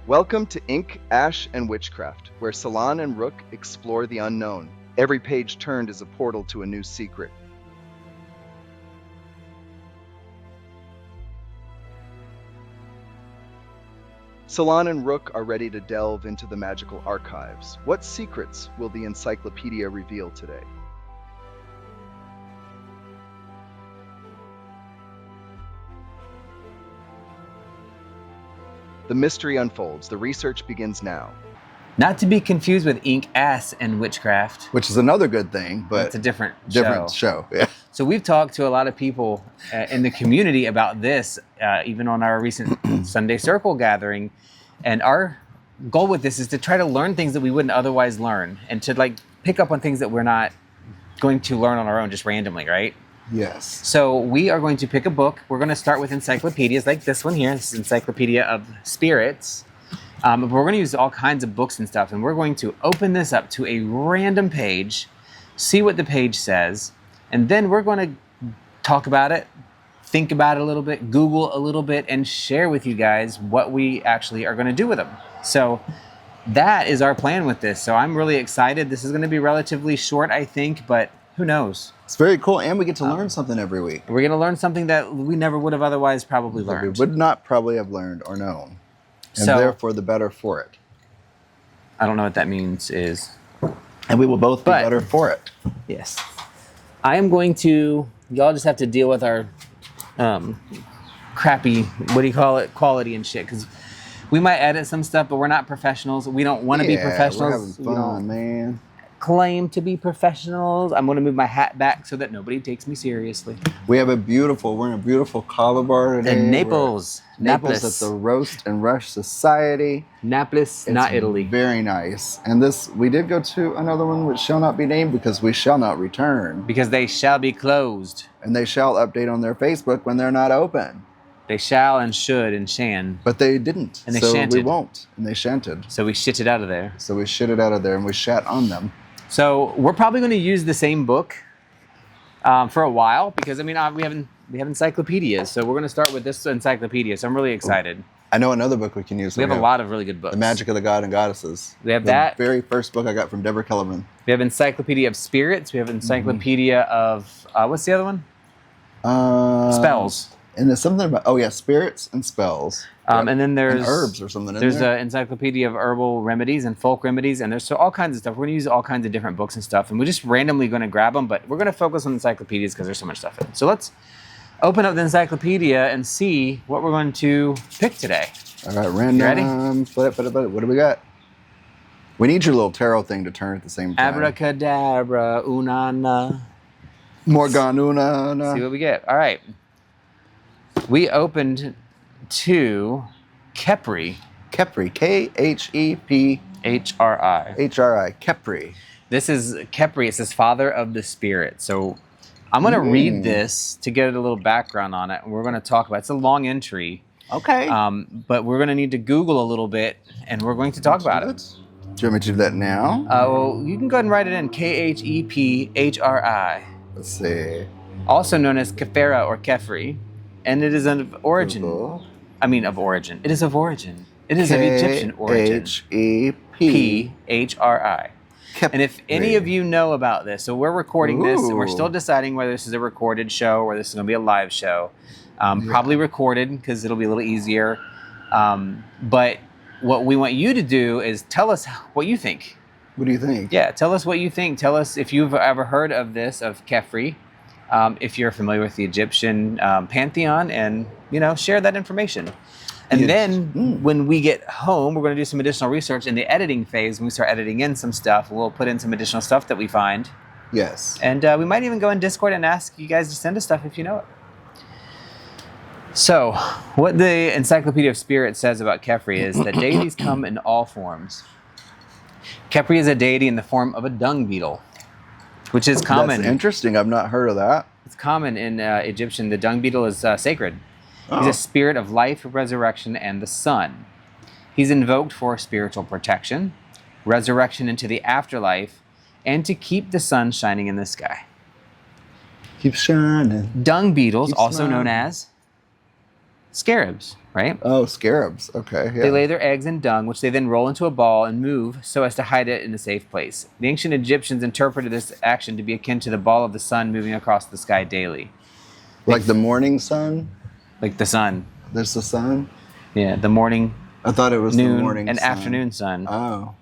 Welcome to Ink, Ash, and Witchcraft, where Salann and Rook explore the unknown. Every page turned is a portal to a new secret. Salann and Rook are ready to delve into the magical archives. What secrets will the encyclopedia reveal today? The mystery unfolds. The research begins now. Not to be confused with Ink, Ass, and Witchcraft. Which is another good thing, but it's a different show. Yeah. So we've talked to a lot of people in the community about this, even on our recent Sunday Circle gathering. And our goal with this is to try to learn things that we wouldn't otherwise learn, and to pick up on things that we're not going to learn on our own just randomly, right? Yes. So we are going to pick a book. We're going to start with encyclopedias like this one here. This is Encyclopedia of Spirits. But we're going to use all kinds of books and stuff, and we're going to open this up to a random page, see what the page says, and then we're going to talk about it, think about it a little bit, Google a little bit, and share with you guys what we actually are going to do with them. So that is our plan with this. So I'm really excited. This is going to be relatively short, I think, but who knows? It's very cool, and we get to learn something every week. We're going to learn something that we never would have otherwise probably learned. We would not probably have learned or known, and so, therefore the better for it. I don't know what that means is. And we will both be better for it. Yes. I am going to, y'all just have to deal with our crappy, quality and shit, because we might edit some stuff, but we're not professionals. We don't want to be professionals. We're having fun, man. Claim to be professionals. I'm going to move my hat back so that nobody takes me seriously. We're in a beautiful collar bar today. In Naples. Naples at the Roast and Rush Society. Naples, not Italy. Very nice. And we did go to another one which shall not be named because we shall not return. Because they shall be closed. And they shall update on their Facebook when they're not open. They shall and should and shan. But they didn't. And they shanted. We won't. And they shanted. So we shitted out of there. So we shitted out of there and we shat on them. So we're probably going to use the same book for a while because, we have encyclopedias. So we're going to start with this encyclopedia. So I'm really excited. I know another book we can use. We have a lot of really good books. The Magic of the God and Goddesses. We have that. The very first book I got from Deborah Kellerman. We have Encyclopedia of Spirits. We have Encyclopedia of, what's the other one? Spells. And there's something about, spirits and spells. And then there's and herbs or something in there's there. An Encyclopedia of Herbal Remedies and Folk Remedies, and there's all kinds of stuff. We're going to use all kinds of different books and stuff, and we're just randomly going to grab them, but we're going to focus on encyclopedias because there's so much stuff in it. So let's open up the encyclopedia and see what we're going to pick today. All right, random. You ready? What do we got? We need your little tarot thing to turn at the same time. Abracadabra, unana. Morganuna. See what we get. All right. We opened to Kephri. Kephri. K-H-E-P. H-R-I. H-R-I. Kephri. This is Kephri. It says Father of the Spirit. So I'm going to read this to get a little background on it. And we're going to talk about it. It's a long entry. Okay. But we're going to need to Google a little bit, and we're going to talk about it. Do you want me to do that now? Well, you can go ahead and write it in. K-H-E-P-H-R-I. Let's see. Also known as Kephra or Kephri. And it is of origin. Google. Of origin. It is of origin. It is of Egyptian origin. P-H-R-I. And if any of you know about this, so we're recording this, and we're still deciding whether this is a recorded show or this is going to be a live show. Probably recorded because it'll be a little easier. But what we want you to do is tell us what you think. What do you think? Yeah, tell us what you think. Tell us if you've ever heard of this, of Kephri. If you're familiar with the Egyptian pantheon, and share that information. And then when we get home, we're going to do some additional research in the editing phase. When we start editing in some stuff, we'll put in some additional stuff that we find. Yes. And we might even go in Discord and ask you guys to send us stuff if you know it. So what the Encyclopedia of Spirits says about Kephri is that deities come in all forms. Kephri is a deity in the form of a dung beetle, which is common. That's interesting. I've not heard of that. It's common in Egyptian. The dung beetle is sacred. He's a spirit of life, resurrection, and the sun. He's invoked for spiritual protection, resurrection into the afterlife, and to keep the sun shining in the sky. Keep shining. Dung beetles, also known as Scarabs, right? Oh, scarabs. Okay. Yeah. They lay their eggs in dung, which they then roll into a ball and move so as to hide it in a safe place. The ancient Egyptians interpreted this action to be akin to the ball of the sun moving across the sky daily. Like the morning sun? Like the sun. There's the sun? Yeah, the morning, I thought it was noon, the morning and sun. afternoon sun. Oh.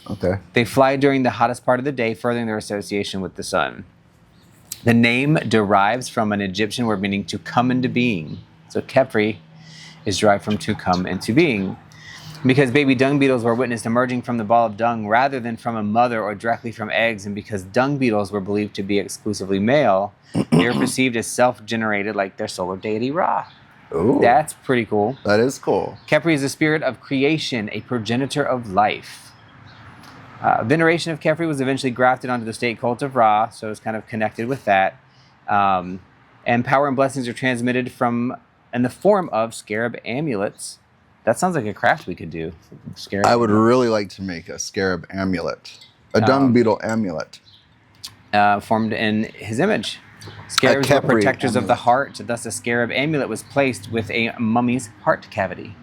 Okay. They fly during the hottest part of the day, furthering their association with the sun. The name derives from an Egyptian word meaning to come into being. So Kephri is derived from to come into being. Because baby dung beetles were witnessed emerging from the ball of dung rather than from a mother or directly from eggs, and because dung beetles were believed to be exclusively male, they were perceived as self-generated like their solar deity Ra. Ooh. That's pretty cool. That is cool. Kephri is the spirit of creation, a progenitor of life. Veneration of Kephri was eventually grafted onto the state cult of Ra, so it's kind of connected with that. And power and blessings are transmitted in the form of scarab amulets. That sounds like a craft we could do. Scarab. I would really like to make a scarab amulet. A dung beetle amulet. Formed in his image. Scarabs were Kephri protectors of the amulet. heart, thus a scarab amulet was placed with a mummy's heart cavity.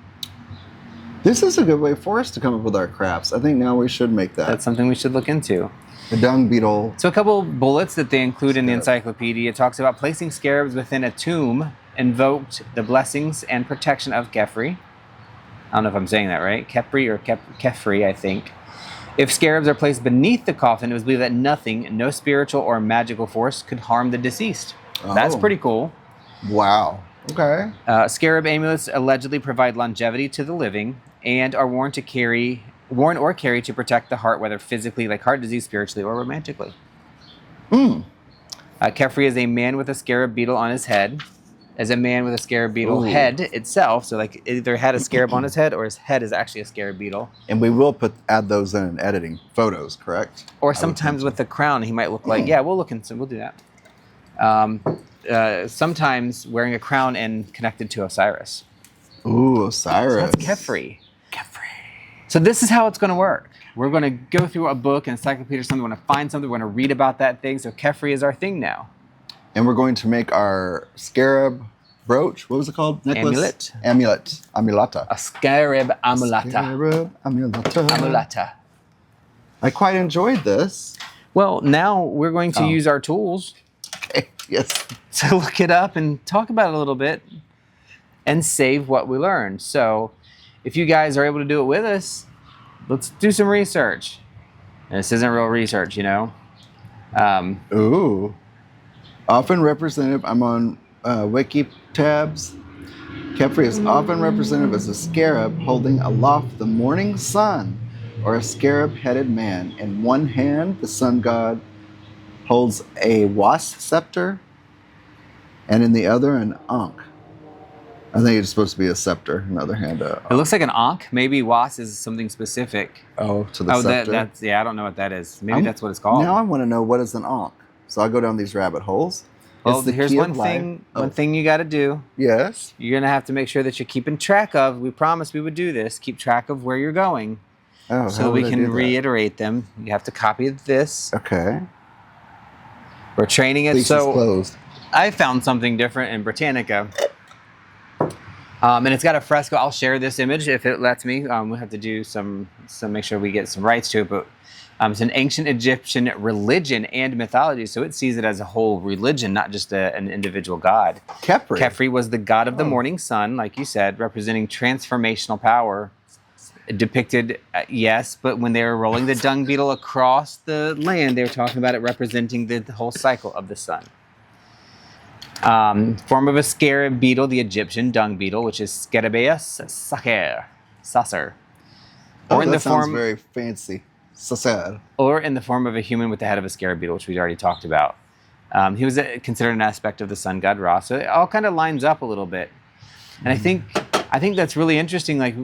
This is a good way for us to come up with our crafts. I think now we should make that. That's something we should look into. The dung beetle. So a couple bullets that they include in the Scarab. encyclopedia talks about placing scarabs within a tomb invoked the blessings and protection of Kephri. I don't know if I'm saying that right. Kephri or Kephri, I think. If scarabs are placed beneath the coffin, it was believed that nothing, no spiritual or magical force, could harm the deceased. That's Oh. pretty cool. Wow. Okay. Scarab amulets allegedly provide longevity to the living and are worn or carried to protect the heart, whether physically, like heart disease, spiritually, or romantically. Kephri is a man with a scarab beetle on his head. As a man with a scarab beetle Ooh. head itself, so like either had a scarab on his head or his head is actually a scarab beetle. And we will add those in editing photos, correct? Or sometimes with the crown, he might look like, yeah, we'll do that. Sometimes wearing a crown and connected to Osiris. Ooh, Osiris. That's Kephri. So this is how it's going to work. We're going to go through a book, an encyclopedia or something. We're going to find something. We're going to read about that thing. So Kephri is our thing now. And we're going to make our scarab brooch. What was it called? Necklace? Amulet. Amuleta. A scarab amulata. Scarab amuleta. Amulata. I quite enjoyed this. Well, now we're going to use our tools Okay. Yes. to look it up and talk about it a little bit and save what we learned. So if you guys are able to do it with us, let's do some research. And this isn't real research, you know. Ooh. Often representative, I'm on wiki tabs. Kephri is often representative as a scarab holding aloft the morning sun or a scarab-headed man. In one hand, the sun god holds a wasp scepter, and in the other, an ankh. I think it's supposed to be a scepter. In the other hand, It looks like an ankh. Maybe was is something specific. to the scepter. That's I don't know what that is. Maybe that's what it's called. Now I want to know what is an ankh. So I go down these rabbit holes. Well, It's the here's key one of life. thing. One thing you got to do. Yes. You're gonna have to make sure that you're keeping track of. We promised we would do this. Keep track of where you're going, Oh, so how we would I can do that? reiterate them. You have to copy this. Okay. We're training it. Lease is So closed. I found something different in Britannica. And it's got a fresco. I'll share this image if it lets me. We'll have to do some make sure we get some rights to it. But it's an ancient Egyptian religion and mythology, so it sees it as a whole religion, not just an individual god. Kephri. Kephri was the god of the morning sun, like you said, representing transformational power. Depicted, yes, but when they were rolling the dung beetle across the land, they were talking about it representing the whole cycle of the sun. Form of a scarab beetle, the Egyptian dung beetle, which is Scarabaeus sacer. Or in the that sounds form, very fancy. Sacer. or in the form of a human with the head of a scarab beetle, which we already talked about. He was considered an aspect of the sun god Ra, so it all kind of lines up a little bit. And I think that's really interesting. Like,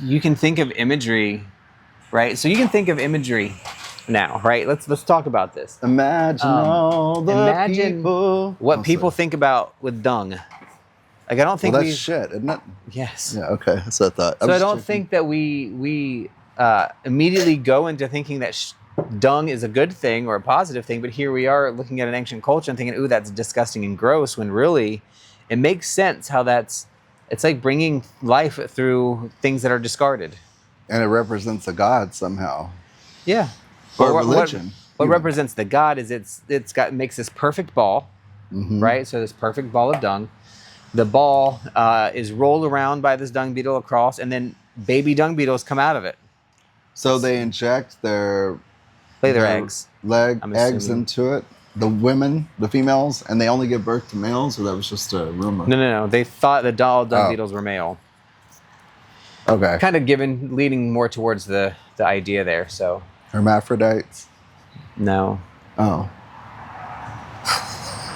you can think of imagery, right? So you can think of imagery now, right? Let's talk about this. Imagine all the imagine people. What people think about with dung. Like, I don't think Well, that's shit, isn't it? Yes. Yeah. Okay. That's what I thought. So I don't think that we immediately go into thinking that dung is a good thing or a positive thing, but here we are looking at an ancient culture and thinking, ooh, that's disgusting and gross, when really it makes sense how that's It's like bringing life through things that are discarded. And it represents a god somehow. Yeah. Or Well, religion. What even. represents the god is makes this perfect ball, right? So this perfect ball of dung. The ball is rolled around by this dung beetle across, and then baby dung beetles come out of it. So they inject their Eggs. eggs assuming. into it. The women, the females, and they only give birth to males, or that was just a rumor? No. They thought the dung beetles were male. Okay. Kind of leading more towards the idea there. So Hermaphrodites. no. Oh.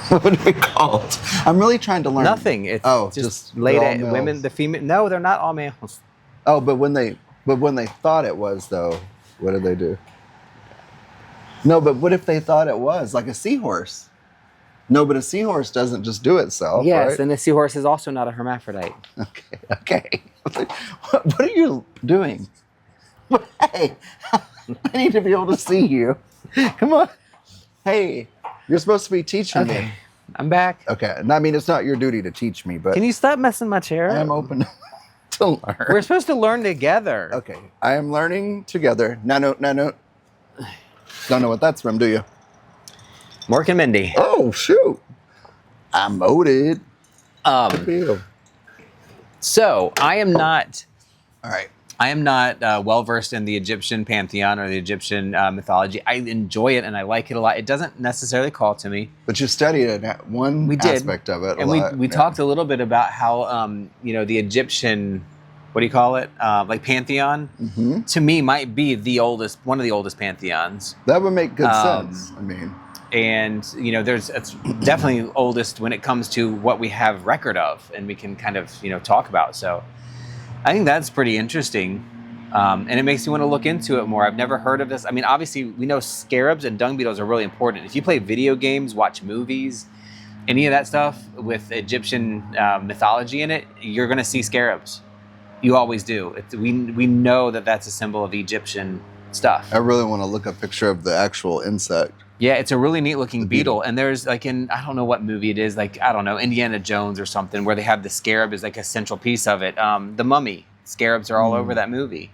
What are they called? I'm really trying to learn. Nothing. It's just they're all late males. women. The female. No, they're not all males. Oh, but when they thought it was, though, what did they do? No, but what if they thought it was like a seahorse? No, but a seahorse doesn't just do itself. Yes, right? and the seahorse is also not a hermaphrodite. Okay. What are you doing? Hey, I need to be able to see you. Come on. Hey, you're supposed to be teaching me. I'm back. Okay. And I mean, it's not your duty to teach me, but Can you stop messing my chair I up? am open to learn. We're supposed to learn together. Okay. I am learning together. No. Don't know what that's from, do you? Mork and Mindy. Oh, shoot. I'm moted. So I am not All right. well versed in the Egyptian pantheon or the Egyptian mythology. I enjoy it and I like it a lot. It doesn't necessarily call to me. But you studied it, one We did. aspect of it. And a lot. we talked a little bit about how the Egyptian, what do you call it? Like pantheon, to me might be one of the oldest pantheons. That would make good sense. I mean, And it's definitely oldest when it comes to what we have record of, and we can kind of talk about. So I think that's pretty interesting, and it makes me want to look into it more. I've never heard of this. I mean, obviously we know scarabs and dung beetles are really important. If you play video games, watch movies, any of that stuff with Egyptian mythology in it, you're going to see scarabs. You always do. We know that that's a symbol of Egyptian stuff. I really want to look a picture of the actual insect. Yeah, it's a really neat looking beetle. And there's like I don't know what movie it is, like, I don't know, Indiana Jones or something, where they have the scarab as like a central piece of it. The Mummy, scarabs are all over that movie.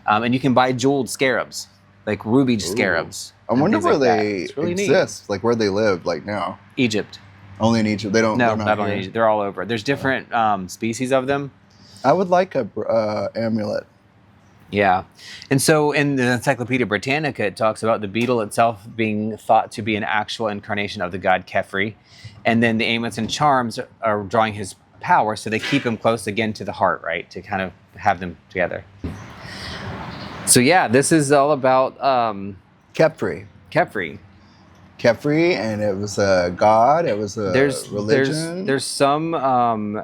And you can buy jeweled scarabs, like ruby scarabs. I wonder where they really exist, like where they live, like now. Egypt. Only in Egypt. They don't. No, they're not only here. Egypt. They're all over. There's different species of them. I would like a amulet. Yeah. And so in the Encyclopedia Britannica, it talks about the beetle itself being thought to be an actual incarnation of the god Kephri. And then the amulets and charms are drawing his power, so they keep him close again to the heart, right? To kind of have them together. So yeah, this is all about Kephri. Kephri, and it was a god. It was a religion. There's some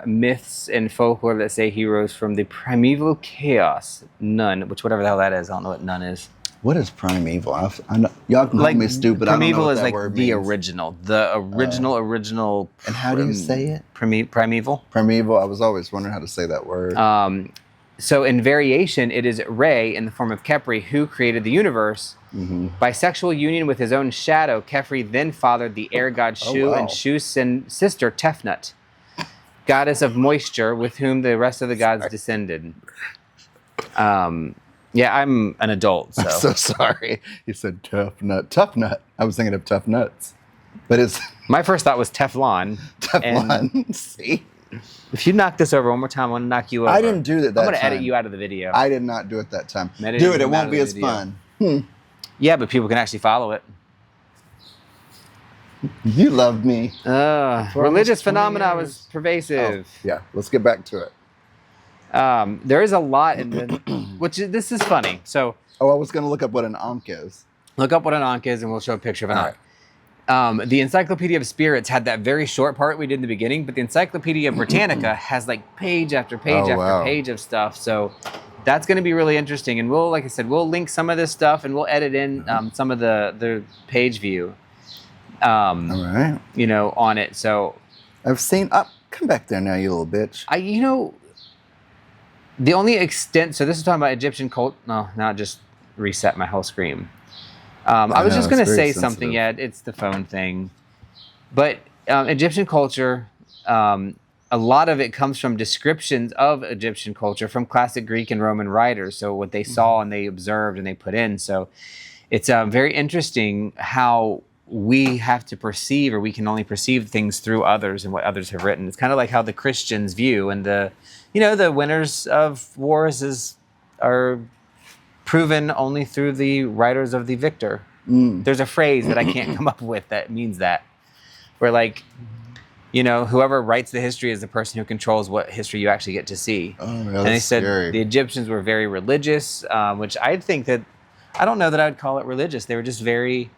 myths and folklore that say he rose from the primeval chaos, Nun, which whatever the hell that is. I don't know what Nun is. What is primeval? I know, y'all can call me stupid. I don't know Primeval what is that like word the means. original. And how do you say it? Primeval. Primeval. I was always wondering how to say that word. So in variation, it is Re in the form of Kephri who created the universe. By sexual union with his own shadow, Kephri then fathered the air god Shu and Shu's sister Tefnut, goddess of moisture, with whom the rest of the gods descended. Yeah, I'm an adult, so. I'm so sorry. You said tough nut. Tough nut. I was thinking of tough nuts. But it's My first thought was Teflon. Teflon. See? If you knock this over one more time, I'm going to knock you over. I didn't do that I'm going to time. edit you out of the video. I did not do it that time. Edit Do it. him It out won't of be the as video. fun. Yeah, but people can actually follow it. You love me. Religious almost 20 phenomena years. was pervasive. Yeah, let's get back to it. There is a lot in the, this is funny. So I was going to look up what an ankh is. look up what an ankh is and we'll show a picture of an All ankh. The Encyclopedia of Spirits had that very short part we did in the beginning, but the Encyclopedia Britannica has like page after page page of stuff. So that's going to be really interesting. And we'll, like I said, we'll link some of this stuff and we'll edit in some of the page view, All right. on it. So I've seen, come back there now, you little bitch. the only extent, so this is talking about Egyptian cult. No, not just reset my whole screen. I was know, just going to it's very say something. sensitive. Yeah, it's the phone thing. But Egyptian culture, a lot of it comes from descriptions of Egyptian culture from classic Greek and Roman writers. So what they saw and they observed and they put in. So it's very interesting how we have to perceive, or we can only perceive things through others and what others have written. It's kind of like how the Christians view, and the winners of wars are proven only through the writers of the victor. There's a phrase that I can't come up with that means that, where like, whoever writes the history is the person who controls what history you actually get to see. Oh, yeah, and they said scary. the Egyptians were very religious, which I think that, I don't know that I would call it religious. They were just very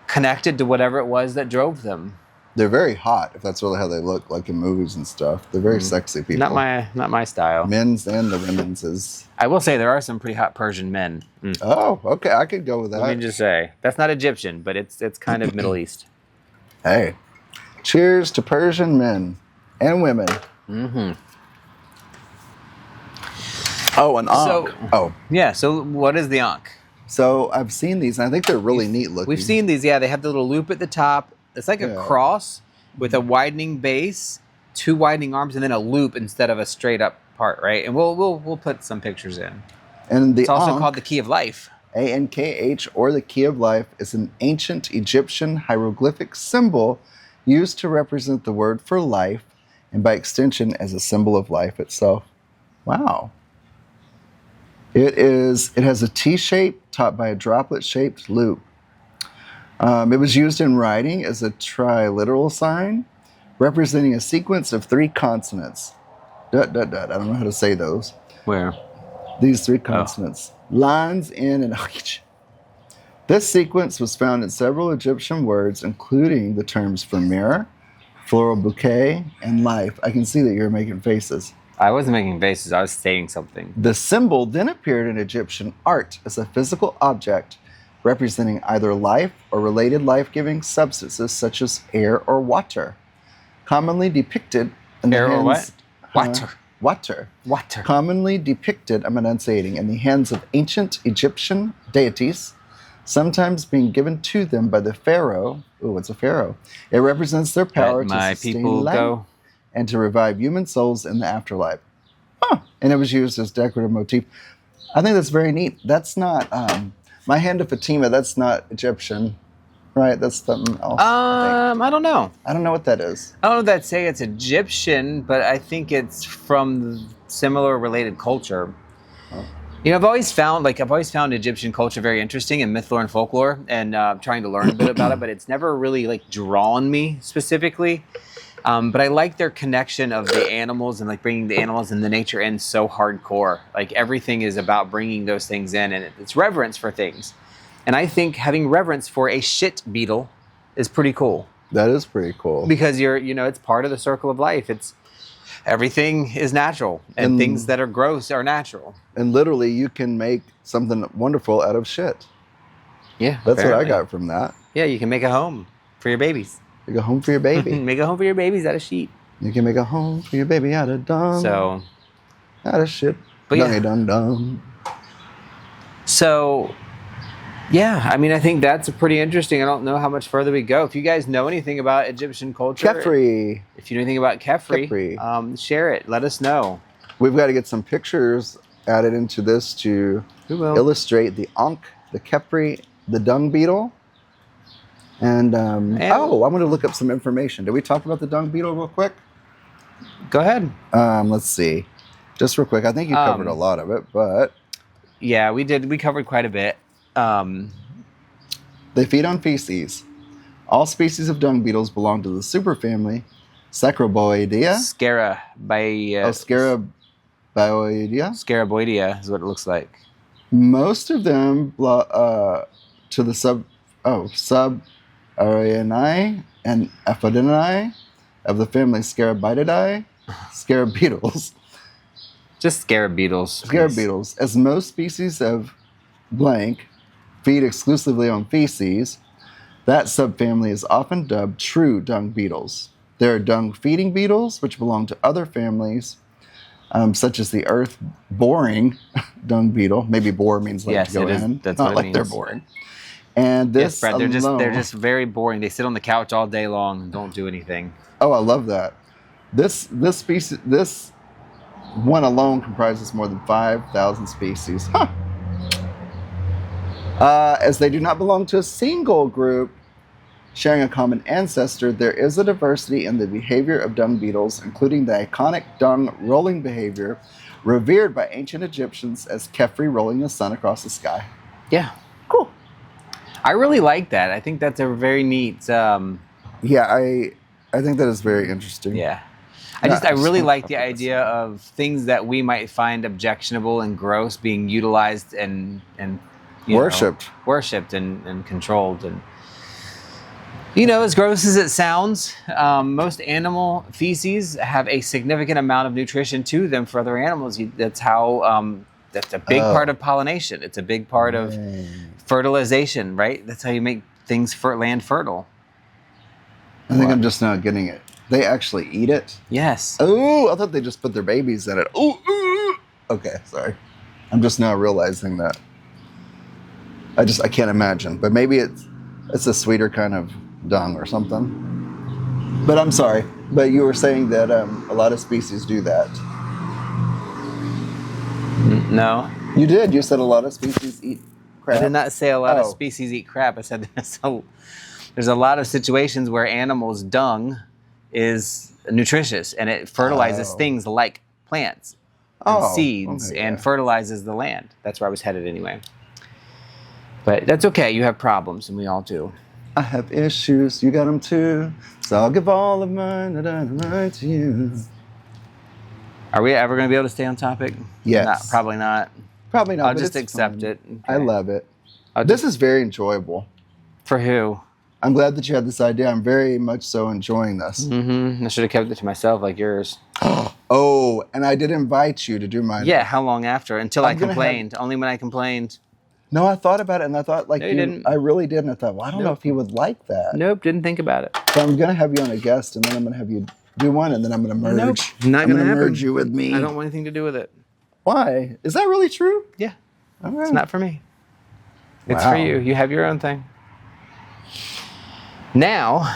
connected to whatever it was that drove them. They're very hot, if that's really how they look, like in movies and stuff. They're very sexy people. Not my style. Men's and the women's is. I will say there are some pretty hot Persian men. Oh, okay, I could go with that. Let me just say, that's not Egyptian, but it's kind of Middle East. Hey, cheers to Persian men and women. Mm-hmm. Oh, an Ankh. Yeah, so what is the Ankh? So I've seen these, and I think they're really neat looking. We've seen these, yeah. They have the little loop at the top. It's like a cross with a widening base, 2 widening arms, and then a loop instead of a straight up part, right? And we'll put some pictures in. And it's also Ankh, called the Key of Life. ANKH, or the Key of Life, is an ancient Egyptian hieroglyphic symbol used to represent the word for life, and by extension as a symbol of life itself. Wow. It has a T shape topped by a droplet-shaped loop. It was used in writing as a triliteral sign, representing a sequence of 3 consonants. Dot, dot, dot. I don't know how to say those. Where? These 3 consonants. Lines in and H. This sequence was found in several Egyptian words, including the terms for mirror, floral bouquet, and life. I can see that you're making faces. I wasn't making faces. I was saying something. The symbol then appeared in Egyptian art as a physical object representing either life or related life-giving substances such as air or water, commonly depicted in air the or hands, what? Water. Commonly depicted, I'm enunciating, in the hands of ancient Egyptian deities, sometimes being given to them by the pharaoh. Ooh, what's a pharaoh? It represents their power to sustain life and to revive human souls in the afterlife. And it was used as decorative motif. I think that's very neat. That's not, my hand of Fatima, that's not Egyptian, right? That's something else. I don't know. I don't know what that is. I don't know if that say it's Egyptian, but I think it's from similar related culture. I've always found Egyptian culture very interesting in myth, lore, and folklore, and trying to learn a bit about it, but it's never really drawn me specifically. But I like their connection of the animals and bringing the animals and the nature in so hardcore. Everything is about bringing those things in, and it's reverence for things. And I think having reverence for a shit beetle is pretty cool. That is pretty cool. Because it's part of the circle of life. Everything is natural, and things that are gross are natural. And literally, you can make something wonderful out of shit. Yeah, that's apparently what I got from that. Yeah, you can make a home for your babies. Make a home for your baby. Make a home for your babies out of sheet. You can make a home for your baby out of dung. So, out of shit. But Dungy dum dum. So, yeah, I think that's pretty interesting. I don't know how much further we go. If you guys know anything about Egyptian culture, Kephri. If you know anything about Kephri, share it. Let us know. We've got to get some pictures added into this to illustrate the Ankh, the Kephri, the dung beetle. And I'm going to look up some information. Did we talk about the dung beetle real quick? Go ahead. Let's see. Just real quick. I think you covered a lot of it, but... Yeah, we did. We covered quite a bit. They feed on feces. All species of dung beetles belong to the superfamily Scaraboidea. Scaraboidea is what it looks like. Most of them to the Sub-Arianae and Aphrodinae of the family Scarabiidae, scarab beetles. Just scarab beetles. Scarab beetles. As most species of blank feed exclusively on feces, that subfamily is often dubbed true dung beetles. There are dung-feeding beetles, which belong to other families, such as the earth-boring dung beetle. Maybe bore means to go in. That's not what it means. They're boring. And this Fred, they're just very boring. They sit on the couch all day long and don't do anything. Oh, I love that. This species, this one alone comprises more than 5,000 species. Huh. As they do not belong to a single group sharing a common ancestor, there is a diversity in the behavior of dung beetles, including the iconic dung rolling behavior revered by ancient Egyptians as Kephri rolling the sun across the sky. Yeah. Cool. I really like that. I think that's a very neat. Yeah, I think that is very interesting. Yeah. I really like the idea of things that we might find objectionable and gross being utilized and worshipped and controlled. And as gross as it sounds, most animal feces have a significant amount of nutrition to them for other animals. That's how that's a big part of pollination. It's a big part of fertilization, right? That's how you make things land fertile. I think I'm just not getting it. They actually eat it? Yes. Oh, I thought they just put their babies in it. Oh, okay, sorry. I'm just now realizing that. I can't imagine. But maybe it's a sweeter kind of dung or something. But I'm sorry. But you were saying that a lot of species do that. No. You did. You said a lot of species eat crap. I did not say a lot of species eat crap. I said there's a lot of situations where animals' dung is nutritious and it fertilizes things like plants and seeds and fertilizes the land. That's where I was headed anyway. But that's okay. You have problems, and we all do. I have issues. You got them too. So I'll give all of mine to you. Are we ever going to be able to stay on topic? Yes. Probably not. Probably not. I'll just accept it. Okay. I love it. This is very enjoyable. For who? I'm glad that you had this idea. I'm very much so enjoying this. Mm-hmm. I should have kept it to myself like yours. Oh, and I did invite you to do mine. Yeah, how long after? Until I complained. Only when I complained. No, I thought about it, and I thought, No, you didn't. I really did, and I thought, well, I don't know if he would like that. Nope, didn't think about it. So I'm going to have you on a guest, and then I'm going to have you do one, and then I'm going to merge. Nope, not going to happen. Merge you with me. I don't want anything to do with it. Why? Is that really true? Yeah. All right. It's not for me. It's Wow. for you. You have your own thing. Now,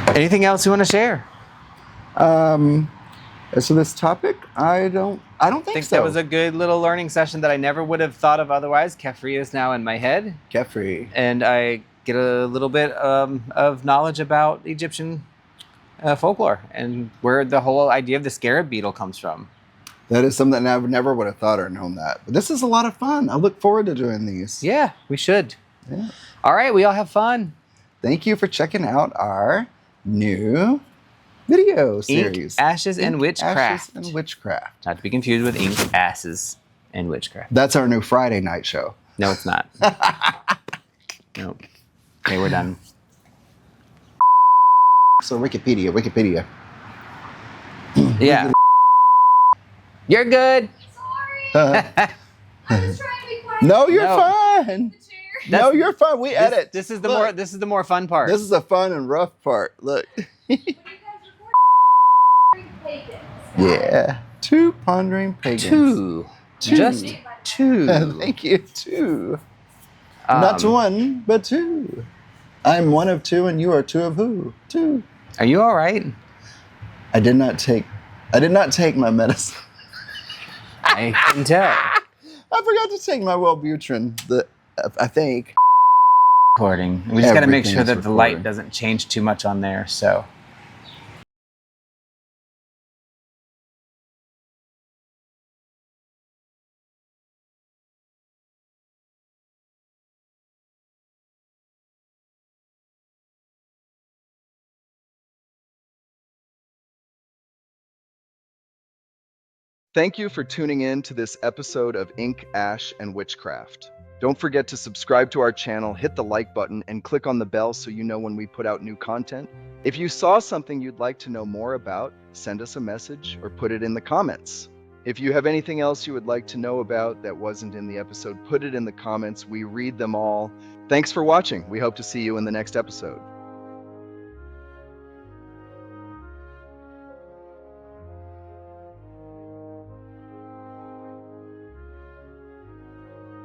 anything else you want to share? So this topic, I don't think so. That was a good little learning session that I never would have thought of otherwise. Kephri is now in my head. Kephri. And I get a little bit of knowledge about Egyptian folklore and where the whole idea of the scarab beetle comes from. That is something I never would have thought or known that. But this is a lot of fun. I look forward to doing these. Yeah, we should. Yeah. All right, we all have fun. Thank you for checking out our new video series. Ink, Ashes, and Witchcraft. Ashes and Witchcraft. Not to be confused with Ink, Asses, and Witchcraft. That's our new Friday night show. No, it's not. No. Okay, we're done. So Wikipedia. Yeah. You're good. Sorry. I'm just trying to be quiet. No, you're No. fine. The chair. No, you're fine. We edit. This is the Look, more fun part. This is the fun and rough part. Look. When you guys record pagans. Yeah. Two pondering pagans. two. Just two. Thank you. Two. Not one, but two. I'm one of two, and you are two of who? Two. Are you all right? I did not take my medicine. I can tell. I forgot to take my Wellbutrin. I think. Recording. We just got to make Everything sure is that the light recording. doesn't change too much on there. So. Thank you for tuning in to this episode of Ink, Ash, and Witchcraft. Don't forget to subscribe to our channel, hit the like button, and click on the bell so you know when we put out new content. If you saw something you'd like to know more about, send us a message or put it in the comments. If you have anything else you would like to know about that wasn't in the episode, put it in the comments. We read them all. Thanks for watching. We hope to see you in the next episode.